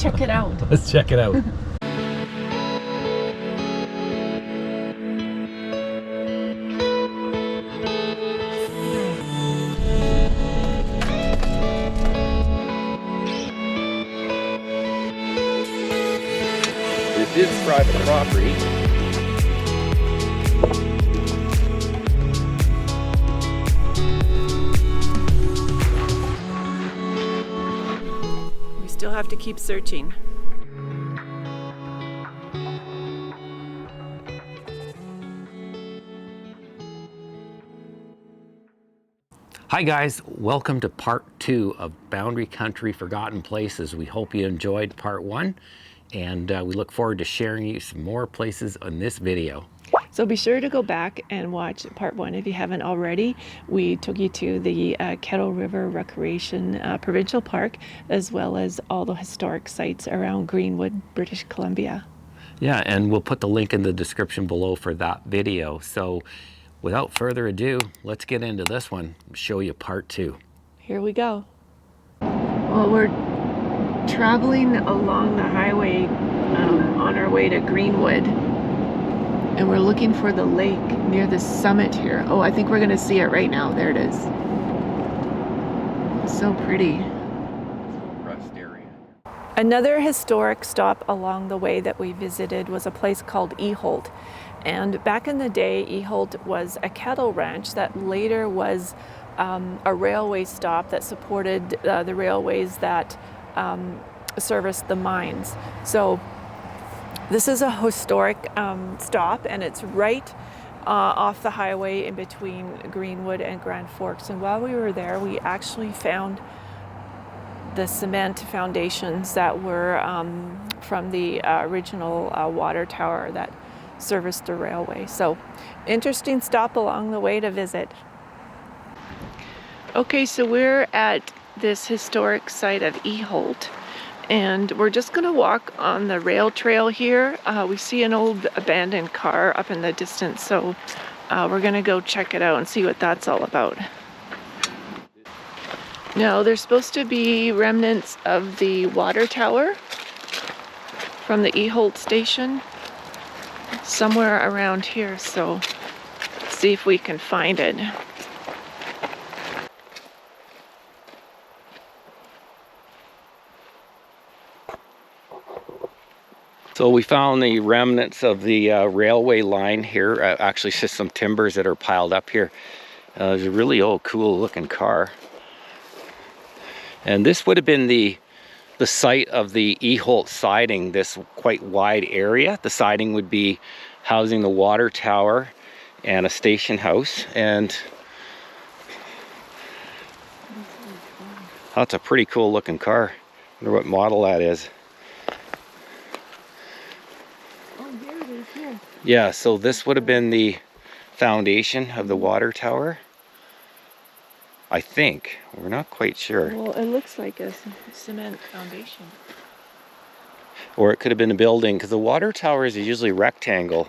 check it out. Let's check it out. This is private property. We still have to keep searching. Hi guys, welcome to part 2 of Boundary Country Forgotten Places. We hope you enjoyed part 1, and we look forward to sharing you some more places on this video. So be sure to go back and watch part 1 if you haven't already. We took you to the Kettle River Recreation Provincial Park, as well as all the historic sites around Greenwood, British Columbia. Yeah, and we'll put the link in the description below for that video. So without further ado, let's get into this one, show you part 2. Here we go. Well, we're traveling along the highway on our way to Greenwood, and we're looking for the lake near the summit here. Oh, I think we're gonna see it right now. There it is. So pretty. Another historic stop along the way that we visited was a place called Eholt. And back in the day, Eholt was a cattle ranch that later was a railway stop that supported the railways that serviced the mines. So this is a historic stop, and it's right off the highway in between Greenwood and Grand Forks. And while we were there, we actually found the cement foundations that were from the original water tower that serviced the railway. So interesting stop along the way to visit. Okay, so we're at this historic site of Eholt, and we're just going to walk on the rail trail here. We see an old abandoned car up in the distance, so we're going to go check it out and see what that's all about. Now, there's supposed to be remnants of the water tower from the Eholt station somewhere around here, so let's see if we can find it. So we found the remnants of the railway line here, actually just some timbers that are piled up here. There's a really old, cool looking car. And this would have been the site of the Eholt siding, this quite wide area. The siding would be housing the water tower and a station house. And that's a pretty cool looking car. I wonder what model that is. Oh, here it is, here. Yeah, so this would have been the foundation of the water tower, I think. We're not quite sure. Well, it looks like a cement foundation. Or it could have been a building, because the water towers are usually rectangle.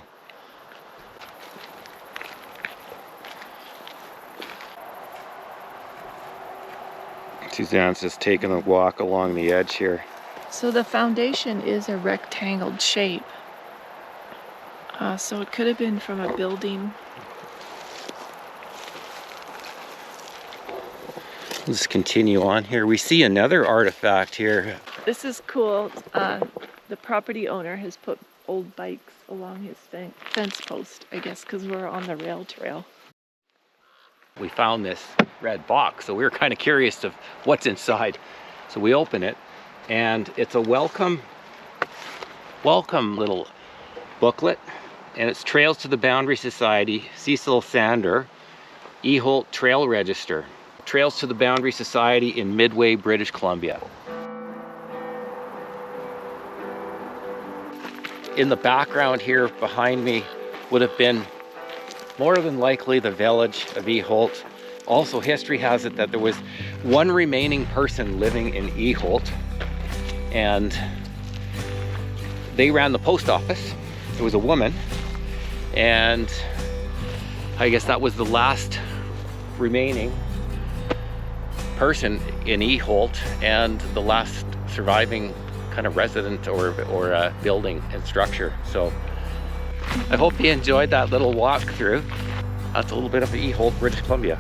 Suzanne's just taking a walk along the edge here. So the foundation is a rectangled shape. So it could have been from a building. Let's continue on here. We see another artifact here. This is cool. The property owner has put old bikes along his fence post, I guess, because we're on the rail trail. We found this red box, so we were kind of curious of what's inside. So we open it, and it's a welcome little booklet, and it's Trails to the Boundary Society, Cecil Sander, Eholt Trail Register. Trails to the Boundary Society in Midway, British Columbia. In the background here behind me would have been more than likely the village of Eholt. Also, history has it that there was one remaining person living in Eholt, and they ran the post office. It was a woman, and I guess that was the last remaining person in Eholt and the last surviving kind of resident or building and structure. So I hope you enjoyed that little walk through. That's a little bit of Eholt, British Columbia.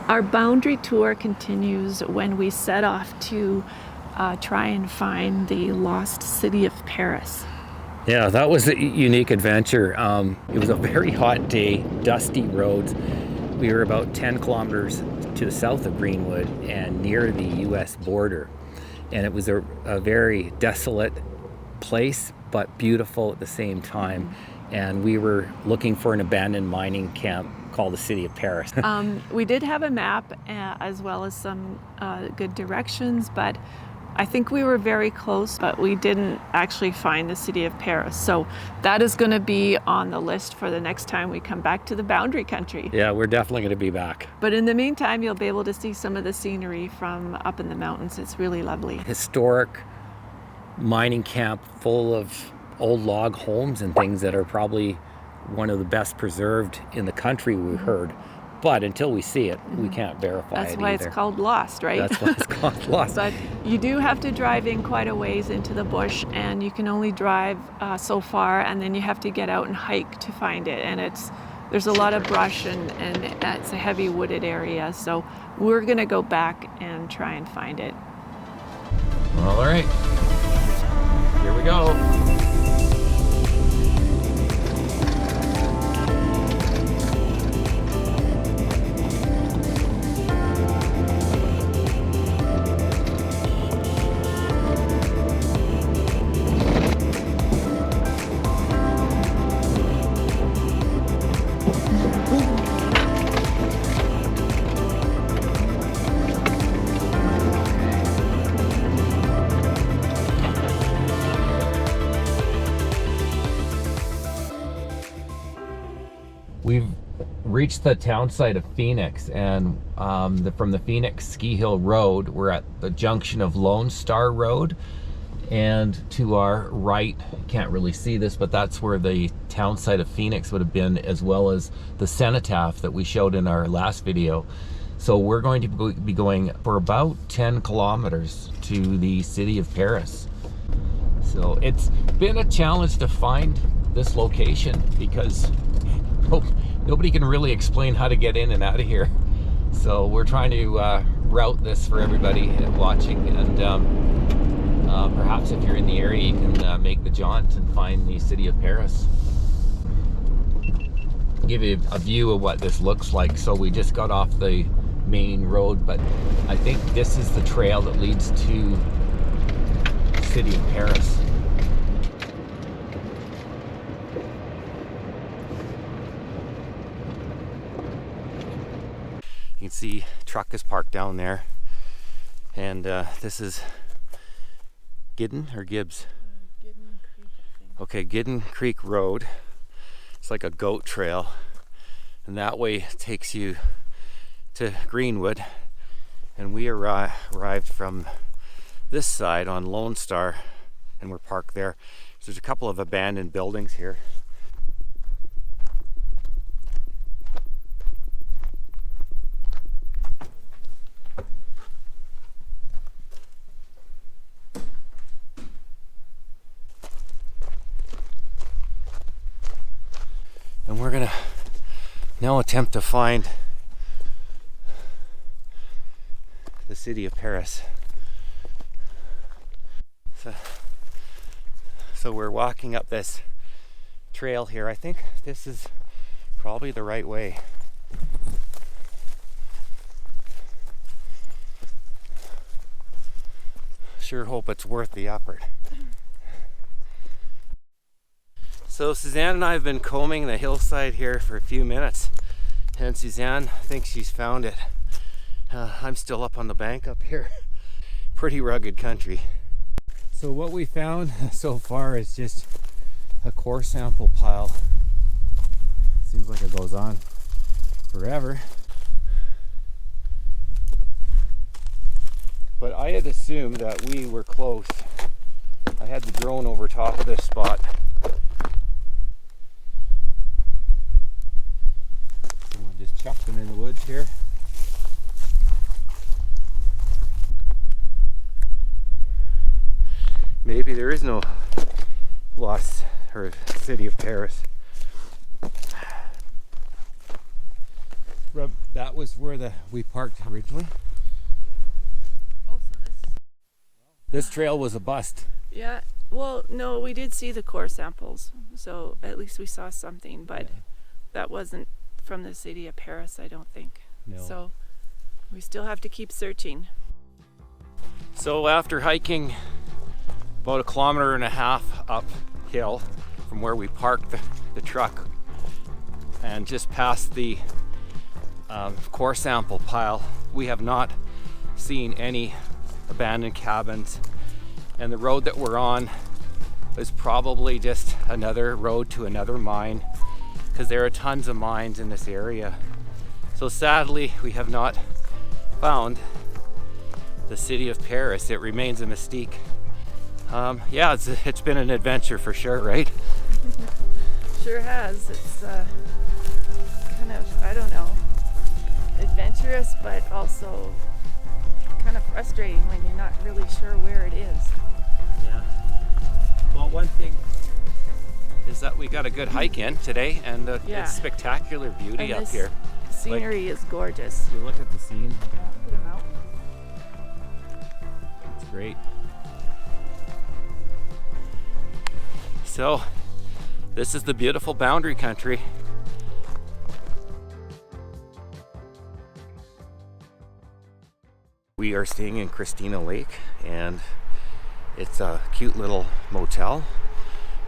Our boundary tour continues when we set off to try and find the lost city of Paris. Yeah, that was a unique adventure. It was a very hot day, dusty roads. We were about 10 kilometers to the south of Greenwood and near the US border. And it was a very desolate place, but beautiful at the same time. And we were looking for an abandoned mining camp called the City of Paris. We did have a map as well as some good directions, but I think we were very close, but we didn't actually find the City of Paris. So that is going to be on the list for the next time we come back to the boundary country. Yeah, we're definitely going to be back. But in the meantime, you'll be able to see some of the scenery from up in the mountains. It's really lovely. Historic mining camp full of old log homes and things that are probably one of the best preserved in the country, we heard. But until we see it, we can't verify it either. That's why it's called Lost, right? That's why it's called Lost. But you do have to drive in quite a ways into the bush, and you can only drive so far, and then you have to get out and hike to find it. And there's a lot of brush, and it's a heavy wooded area. So we're going to go back and try and find it. All right, here we go. We've reached the town site of Phoenix, and from the Phoenix Ski Hill Road, we're at the junction of Lone Star Road, and to our right, you can't really see this, but that's where the town site of Phoenix would have been, as well as the cenotaph that we showed in our last video. So we're going to be going for about 10 kilometers to the city of Paris. So it's been a challenge to find this location because nobody can really explain how to get in and out of here. So we're trying to route this for everybody watching, and perhaps if you're in the area, you can make the jaunt and find the city of Paris. Give you a view of what this looks like. So we just got off the main road, but I think this is the trail that leads to the city of Paris. You can see truck is parked down there, and this is Giddon or Gibbs? Giddon Creek, I think. Okay, Giddon Creek Road. It's like a goat trail, and that way takes you to Greenwood, and we arrived from this side on Lone Star, and we're parked there. So there's a couple of abandoned buildings here. And we're gonna now attempt to find the city of Paris. So we're walking up this trail here. I think this is probably the right way. Sure hope it's worth the effort. So Suzanne and I have been combing the hillside here for a few minutes, and Suzanne thinks she's found it. I'm still up on the bank up here. Pretty rugged country. So what we found so far is just a core sample pile. Seems like it goes on forever. But I had assumed that we were close. I had the drone over top of this spot, chuck them in the woods here. Maybe there is no lost or city of Paris. That was where we parked originally. Oh, so This trail was a bust. yeah. Well, no, we did see the core samples, so at least we saw something, but that wasn't from the city of Paris, I don't think. No. So we still have to keep searching. So after hiking about 1.5 kilometers uphill from where we parked the truck and just past the core sample pile, we have not seen any abandoned cabins, and the road that we're on is probably just another road to another mine, because there are tons of mines in this area. So sadly, we have not found the city of Paris. It remains a mystique. Yeah, it's been an adventure for sure, right? Sure has. It's kind of, I don't know, adventurous, but also kind of frustrating when you're not really sure where it is. Yeah. Well, one thing is that we got a good hike in today, and it's spectacular beauty And up here. Scenery is gorgeous. You look at the scene. Look at the mountains. It's great. So, this is the beautiful boundary country. We are staying in Christina Lake, and it's a cute little motel.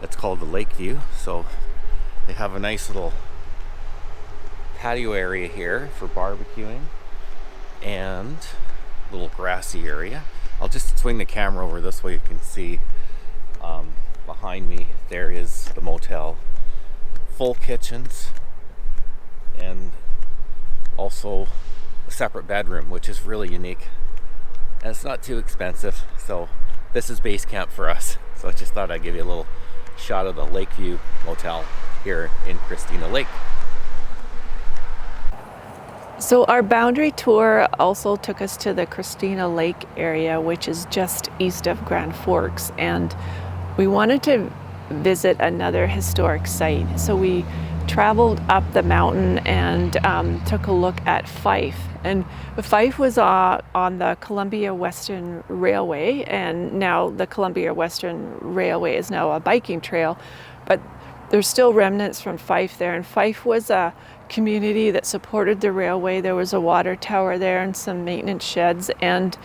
It's called the Lakeview. So they have a nice little patio area here for barbecuing and a little grassy area. I'll just swing the camera over this way you can see behind me there is the motel. Full kitchens and also a separate bedroom, which is really unique. And it's not too expensive. So this is base camp for us. So I just thought I'd give you a little shot of the Lakeview Motel here in Christina Lake. So our boundary tour also took us to the Christina Lake area, which is just east of Grand Forks, and we wanted to visit another historic site. So we traveled up the mountain and took a look at Fife. And Fife was on the Columbia Western Railway, and now the Columbia Western Railway is now a biking trail, but there's still remnants from Fife there. And Fife was a community that supported the railway. There was a water tower there and some maintenance sheds. And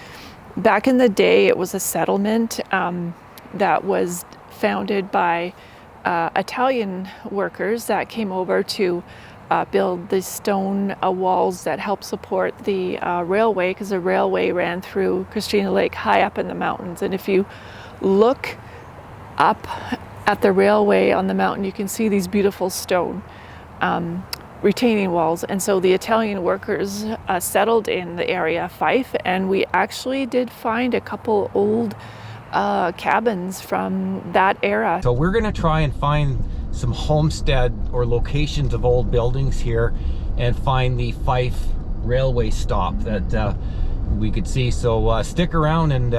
back in the day, it was a settlement that was founded by Italian workers that came over to build the stone walls that helped support the railway, because the railway ran through Christina Lake high up in the mountains. And if you look up at the railway on the mountain, you can see these beautiful stone retaining walls. And so the Italian workers settled in the area of Fife, and we actually did find a couple old cabins from that era. So we're gonna try and find some homestead or locations of old buildings here and find the Fife railway stop that we could see. So stick around and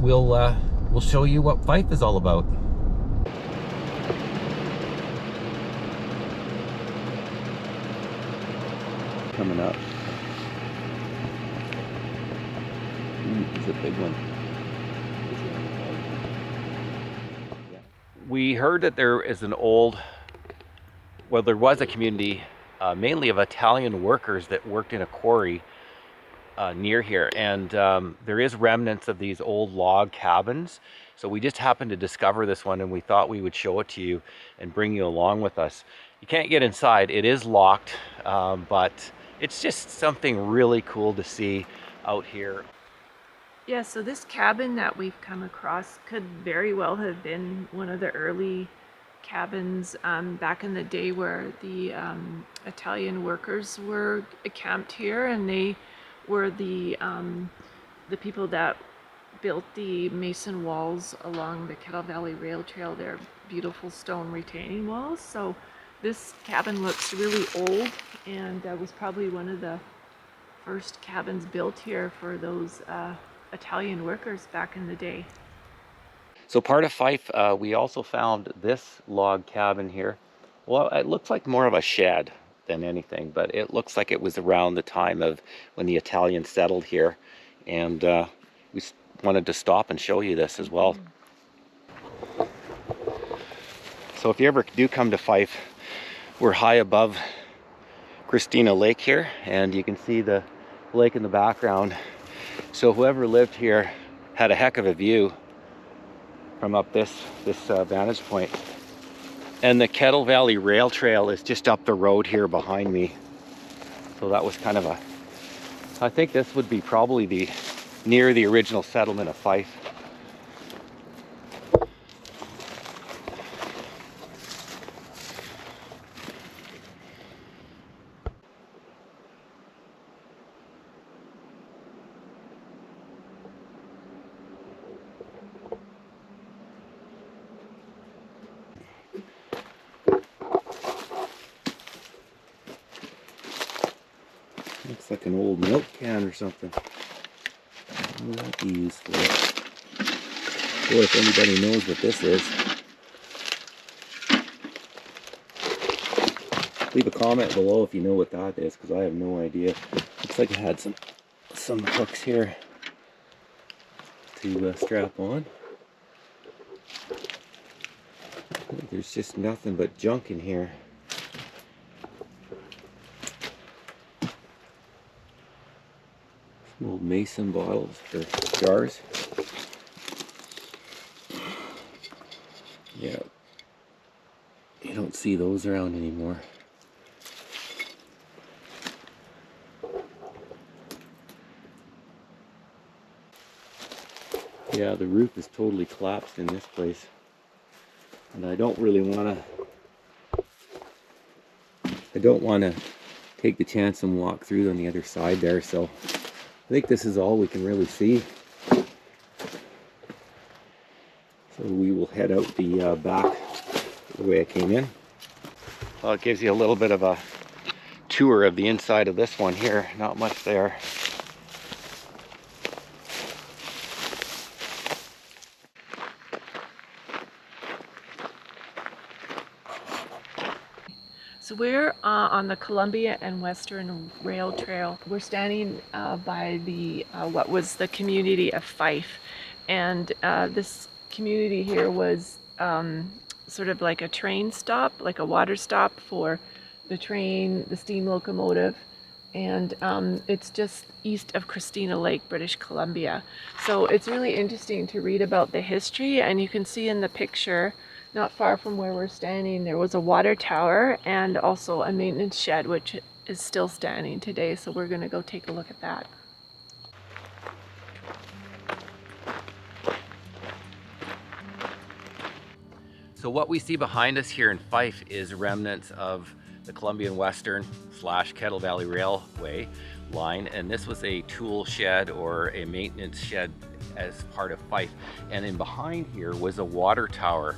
we'll show you what Fife is all about. Coming up. It's a big one. We heard that there is there was a community mainly of Italian workers that worked in a quarry near here, and there is remnants of these old log cabins. So we just happened to discover this one, and we thought we would show it to you and bring you along with us. You can't get inside, it is locked, but it's just something really cool to see out here. Yeah, so this cabin that we've come across could very well have been one of the early cabins back in the day where the Italian workers were camped here, and they were the people that built the mason walls along the Kettle Valley Rail Trail. They're beautiful stone retaining walls. So This cabin looks really old and was probably one of the first cabins built here for those Italian workers back in the day. So part of Fife, we also found this log cabin here. Well, it looks like more of a shed than anything, but it looks like it was around the time of when the Italians settled here. And we wanted to stop and show you this as well. So if you ever do come to Fife, we're high above Christina Lake here, and you can see the lake in the background. So whoever lived here had a heck of a view from up this vantage point. And the Kettle Valley Rail Trail is just up the road here behind me. So that was kind of I think this would be probably near the original settlement of Fife. Looks like an old milk can or something. What would that be used for? Boy, if anybody knows what this is, leave a comment below if you know what that is, because I have no idea. Looks like it had some hooks here to strap on. There's just nothing but junk in here. Some old mason bottles or jars. Yeah, you don't see those around anymore. Yeah, the roof is totally collapsed in this place. And I don't want to take the chance and walk through on the other side there, so I think this is all we can really see. So we will head out the back the way I came in. Well, it gives you a little bit of a tour of the inside of this one here. Not much there. So we're on the Columbia and Western Rail Trail. We're standing by the what was the community of Fife, and this community here was sort of like a train stop, like a water stop for the train, the steam locomotive, and it's just east of Christina Lake, British Columbia. So it's really interesting to read about the history, and you can see in the picture, not far from where we're standing, there was a water tower and also a maintenance shed, which is still standing today. So we're going to go take a look at that. So what we see behind us here in Fife is remnants of the Columbia and Western / Kettle Valley Railway line, and this was a tool shed or a maintenance shed as part of Fife. And in behind here was a water tower.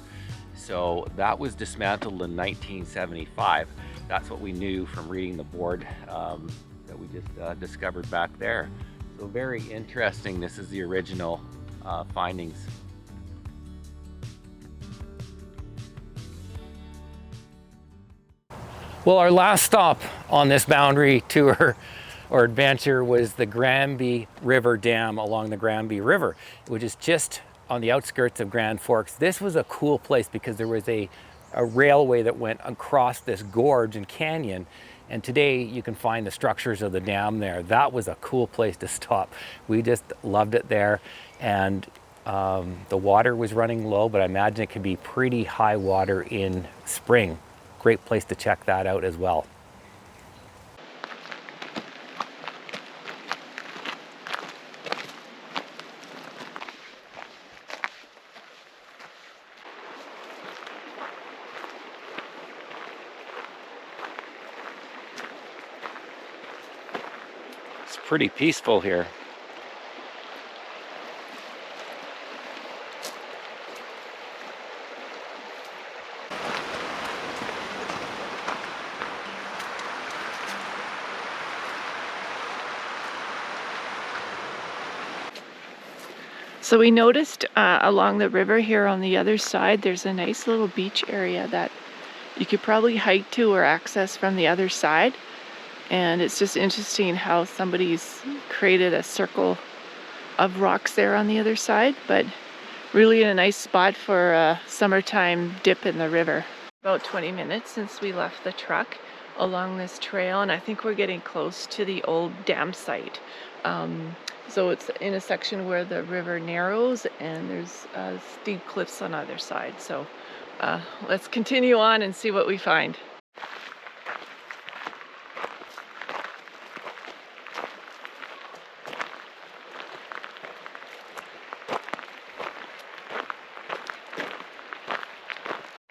So that was dismantled in 1975. That's what we knew from reading the board that we just discovered back there. So very interesting. This is the original findings. Well, our last stop on this boundary tour or adventure was the Granby River Dam along the Granby River, which is just on the outskirts of Grand Forks. This was a cool place because there was a railway that went across this gorge and canyon, and today you can find the structures of the dam there. That was a cool place to stop. We just loved it there, and the water was running low, but I imagine it could be pretty high water in spring. Great place to check that out as well. It's pretty peaceful here. So we noticed along the river here on the other side, there's a nice little beach area that you could probably hike to or access from the other side. And it's just interesting how somebody's created a circle of rocks there on the other side, but really a nice spot for a summertime dip in the river. About 20 minutes since we left the truck along this trail, and I think we're getting close to the old dam site. So it's in a section where the river narrows and there's steep cliffs on either side. So let's continue on and see what we find.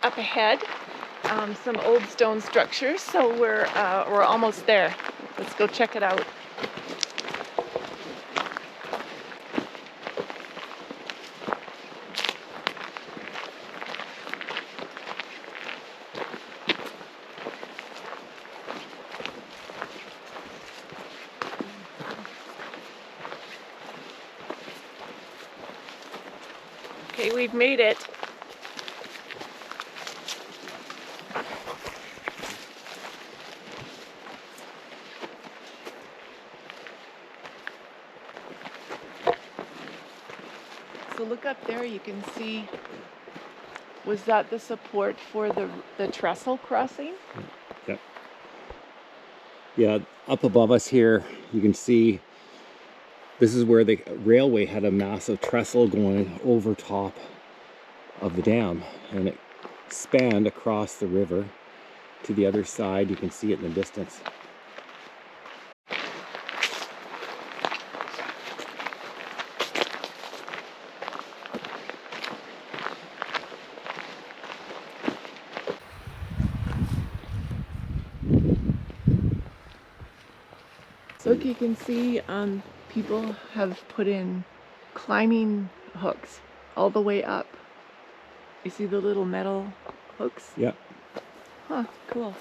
Up ahead, some old stone structures, so we're almost there. Let's go check it out. Okay, we've made it. So look up there, you can see, was that the support for the trestle crossing? Yep. Yeah, up above us here, you can see this is where the railway had a massive trestle going over top of the dam, and it spanned across the river to the other side. You can see it in the distance. So look, you can see people have put in climbing hooks all the way up. You see the little metal hooks? Yeah. Huh, cool.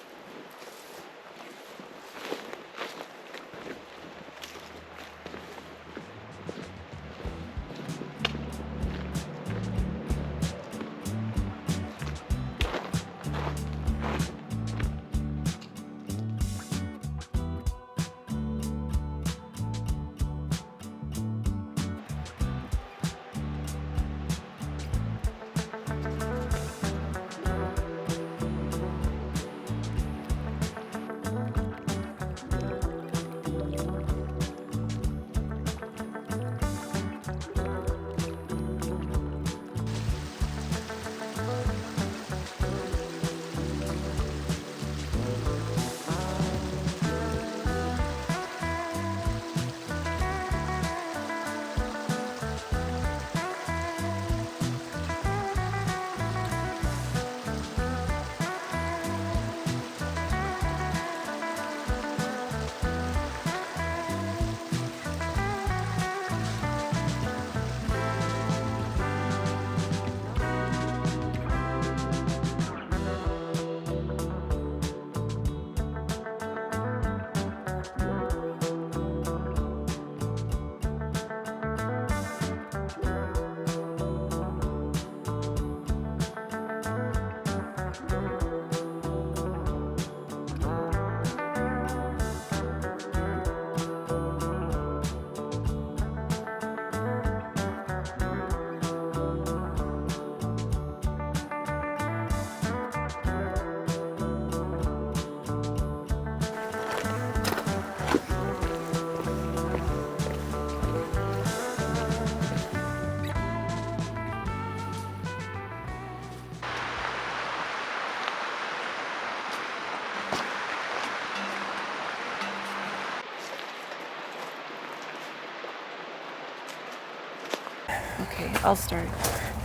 Okay, I'll start.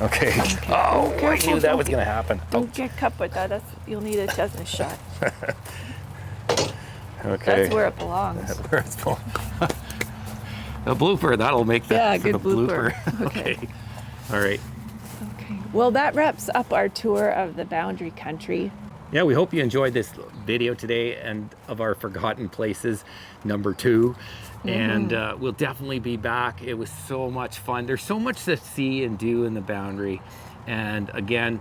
Okay. Okay. Oh, Careful, I knew that don't was going to happen. Don't get cut with that. You'll need a tetanus shot. Okay. That's where it belongs. Where it's going. A blooper, that'll make that. Yeah, for good the blooper. Okay. All right. Okay. Well, that wraps up our tour of the Boundary Country. Yeah, we hope you enjoyed this video today and of our Forgotten Places #2. And we'll definitely be back. It was so much fun. There's so much to see and do in the Boundary. And again,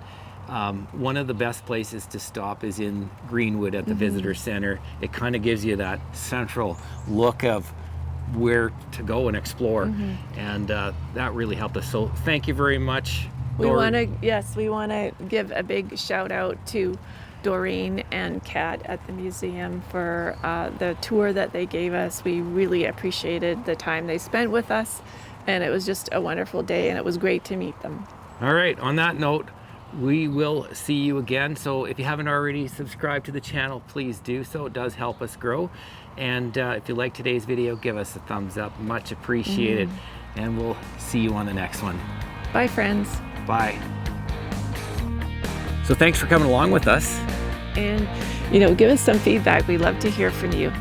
one of the best places to stop is in Greenwood at the Visitor Center. It kind of gives you that central look of where to go and explore. And that really helped us. So thank you very much. We want to give a big shout out to Doreen and Kat at the museum for the tour that they gave us. We really appreciated the time they spent with us, and it was just a wonderful day, and it was great to meet them. All right, on that note, we will see you again. So if you haven't already subscribed to the channel, please do so. It does help us grow. And if you like today's video, give us a thumbs up, much appreciated. And we'll see you on the next one. Bye, friends. Bye. So thanks for coming along with us. And, give us some feedback. We'd love to hear from you.